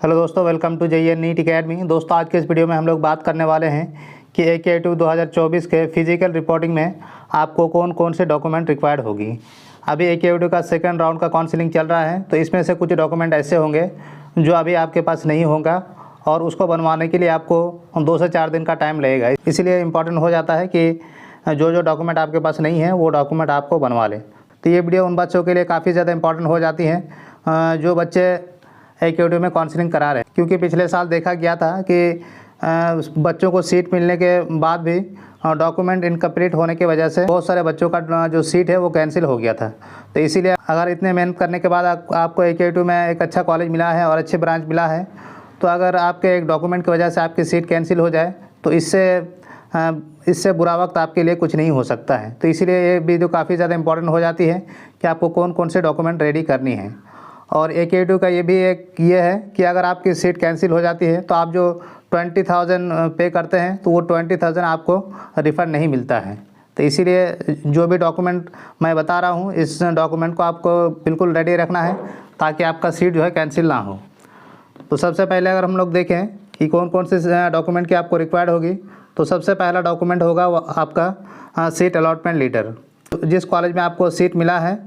Hello दोस्तों, welcome to JEE NEET academy. दोस्तों, आज के इस वीडियो में हम लोग बात करने वाले हैं कि AKI-2 2024 के फिजिकल रिपोर्टिंग में आपको कौन कौन से डॉक्यूमेंट रिक्वायर्ड होगी। अभी AKI-2 का सेकंड राउंड का काउंसलिंग चल रहा है, तो इसमें से कुछ डॉक्यूमेंट ऐसे होंगे जो अभी आपके पास नहीं होगा और उसको बनवाने के लिए आपको 2 से 4 दिन का टाइम लगेगा। इसीलिए इम्पॉर्टेंट हो जाता है कि जो डॉक्यूमेंट आपके पास नहीं है वो डॉक्यूमेंट आपको बनवा लें। तो ये वीडियो उन बच्चों के लिए काफ़ी ज़्यादा इंपॉर्टेंट हो जाती है जो बच्चे AKI-2 में काउंसलिंग करा रहे हैं, क्योंकि पिछले साल देखा गया था कि बच्चों को सीट मिलने के बाद भी डॉक्यूमेंट इनकम्प्लीट होने की वजह से बहुत सारे बच्चों का जो सीट है वो कैंसिल हो गया था। तो इसीलिए अगर इतने मेहनत करने के बाद आपको AKI-2 में एक अच्छा कॉलेज मिला है और अच्छे ब्रांच मिला है, तो अगर आपके एक डॉक्यूमेंट की वजह से आपकी सीट कैंसिल हो जाए तो इससे बुरा वक्त आपके लिए कुछ नहीं हो सकता है। तो इसीलिए ये वीडियो काफ़ी ज़्यादा इंपॉर्टेंट हो जाती है कि आपको कौन कौन से डॉक्यूमेंट रेडी करनी है। और AKI-2 का ये भी एक ये है कि अगर आपकी सीट कैंसिल हो जाती है तो आप जो 20,000 पे करते हैं तो वो 20,000 आपको रिफ़ंड नहीं मिलता है। तो इसीलिए जो भी डॉक्यूमेंट मैं बता रहा हूँ, इस डॉक्यूमेंट को आपको बिल्कुल रेडी रखना है ताकि आपका सीट जो है कैंसिल ना हो। तो सबसे पहले अगर हम लोग देखें कि कौन कौन से डॉक्यूमेंट की आपको रिक्वायर्ड होगी, तो सबसे पहला डॉक्यूमेंट होगा वो आपका सीट अलॉटमेंट लेटर। जिस कॉलेज में आपको सीट मिला है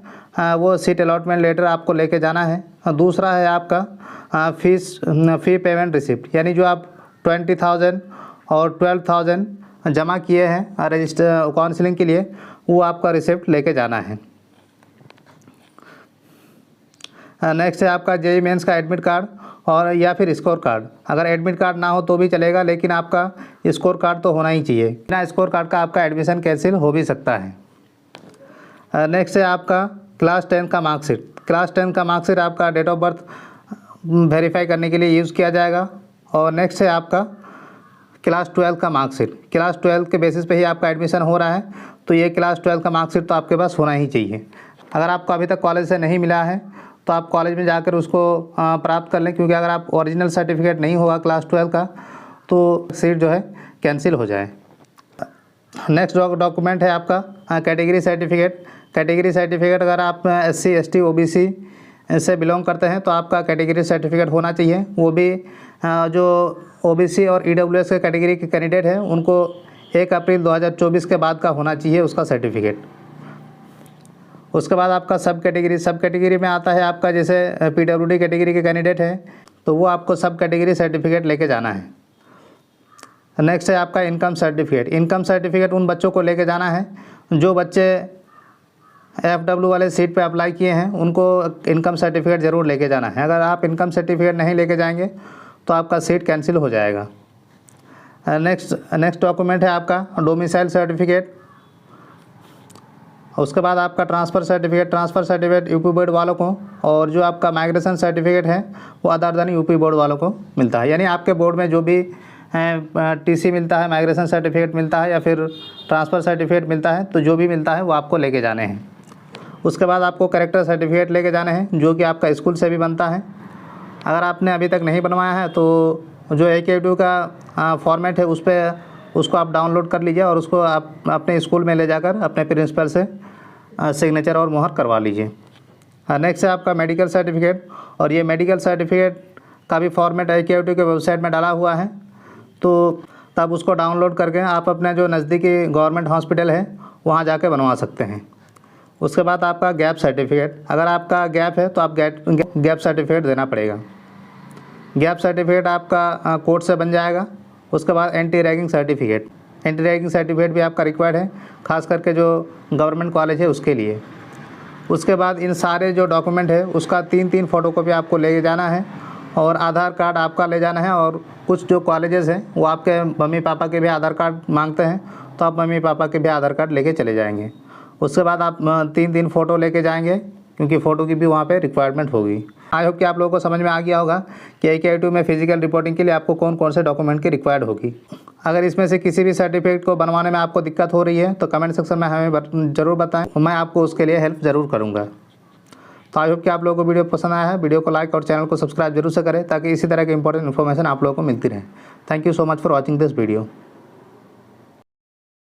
वो सीट अलॉटमेंट लेटर आपको लेके जाना है। दूसरा है आपका फ़ी पेमेंट रिसिप्ट, यानी जो आप 20,000 और 12,000 जमा किए हैं रजिस्टर काउंसलिंग के लिए, वो आपका रिसिप्ट लेके जाना है। नेक्स्ट है आपका JEE मेंस का एडमिट कार्ड और या फिर स्कोर कार्ड। अगर एडमिट कार्ड ना हो तो भी चलेगा, लेकिन आपका स्कोर कार्ड तो होना ही चाहिए। बिना स्कोर कार्ड का आपका एडमिशन कैंसिल हो भी सकता है। नेक्स्ट है आपका क्लास 10 का मार्कशीट। क्लास 10 का मार्कशीट आपका डेट ऑफ बर्थ वेरीफाई करने के लिए यूज़ किया जाएगा। और नेक्स्ट है आपका क्लास 12 का मार्कशीट। क्लास 12 के बेसिस पे ही आपका एडमिशन हो रहा है, तो ये क्लास 12 का मार्कशीट तो आपके पास होना ही चाहिए। अगर आपको अभी तक कॉलेज से नहीं मिला है तो आप कॉलेज में जाकर उसको प्राप्त कर लें, क्योंकि अगर आप ओरिजिनल सर्टिफिकेट नहीं होगा क्लास 12 का तो सीट जो है कैंसिल हो जाए। नेक्स्ट डॉक्यूमेंट है आपका कैटेगरी सर्टिफिकेट। कैटेगरी सर्टिफिकेट अगर आप SC ST OBC से बिलोंग करते हैं तो आपका कैटेगरी सर्टिफिकेट होना चाहिए। वो भी जो OBC और EWS के कैटेगरी के कैंडिडेट हैं उनको 1 अप्रैल 2024 के बाद का होना चाहिए उसका सर्टिफिकेट। उसके बाद आपका सब कैटेगरी में आता है आपका, जैसे PWD कैटेगरी के कैंडिडेट हैं तो वो आपको सब कैटेगरी सर्टिफिकेट लेके जाना है। नेक्स्ट है आपका इनकम सर्टिफिकेट। इनकम सर्टिफिकेट उन बच्चों को लेके जाना है जो बच्चे FW वाले सीट पे अप्लाई किए हैं, उनको इनकम सर्टिफिकेट ज़रूर लेके जाना है। अगर आप इनकम सर्टिफिकेट नहीं लेके जाएंगे तो आपका सीट कैंसिल हो जाएगा। नेक्स्ट डॉक्यूमेंट है आपका डोमिसाइल सर्टिफिकेट। उसके बाद आपका ट्रांसफ़र सर्टिफिकेट यूपी बोर्ड वालों को, और जो आपका माइग्रेशन सर्टिफिकेट है वो अदर देन यूपी बोर्ड वालों को मिलता है। यानी आपके बोर्ड में जो भी TC मिलता है, माइग्रेशन सर्टिफिकेट मिलता है या फिर ट्रांसफ़र सर्टिफिकेट मिलता है, तो जो भी मिलता है वो आपको लेके जाने हैं। उसके बाद आपको कैरेक्टर सर्टिफिकेट लेके जाने हैं जो कि आपका स्कूल से भी बनता है। अगर आपने अभी तक नहीं बनवाया है तो जो AKI-2 का फॉर्मेट है उसको आप डाउनलोड कर लीजिए और उसको आप अपने स्कूल में ले जाकर अपने प्रिंसिपल से सिग्नेचर और मुहर करवा लीजिए। नेक्स्ट है आपका मेडिकल सर्टिफिकेट, और ये मेडिकल सर्टिफिकेट का भी फॉर्मेट AKI-2 के वेबसाइट में डाला हुआ है, तो तब उसको डाउनलोड करके आप अपने जो नज़दीकी गवर्नमेंट हॉस्पिटल है वहाँ जाके बनवा सकते हैं। उसके बाद आपका गैप सर्टिफिकेट, अगर आपका गैप है तो आप गैप सर्टिफिकेट देना पड़ेगा। गैप सर्टिफिकेट आपका कोर्ट से बन जाएगा। उसके बाद एंटी रैगिंग सर्टिफिकेट भी आपका रिक्वायर्ड है, खास करके जो गवर्नमेंट कॉलेज है उसके लिए। उसके बाद इन सारे जो डॉक्यूमेंट है उसका 3 फ़ोटोकॉपी आपको ले जाना है, और आधार कार्ड आपका ले जाना है। और कुछ जो कॉलेजेस हैं वो आपके मम्मी पापा के भी आधार कार्ड मांगते हैं, तो आप मम्मी पापा के भी आधार कार्ड लेके चले जाएंगे। उसके बाद आप 3 फ़ोटो लेके जाएंगे, क्योंकि फ़ोटो की भी वहाँ पे रिक्वायरमेंट होगी। आई होप कि आप लोगों को समझ में आ गया होगा कि AKI-2 में फिजिकल रिपोर्टिंग के लिए आपको कौन कौन से डॉक्यूमेंट की रिक्वायर्ड होगी। अगर इसमें से किसी भी सर्टिफिकेट को बनवाने में आपको दिक्कत हो रही है तो कमेंट सेक्शन में हमें ज़रूर बताएं, मैं आपको उसके लिए हेल्प ज़रूर करूँगा। तो आई होप कि आप लोगों को वीडियो पसंद आया है। वीडियो को लाइक और चैनल को सब्सक्राइब जरूर से करें ताकि इसी तरह की इंपॉर्टेंट इन्फॉर्मेशन आप लोगों को मिलती रहे। Thank you so much for watching this video.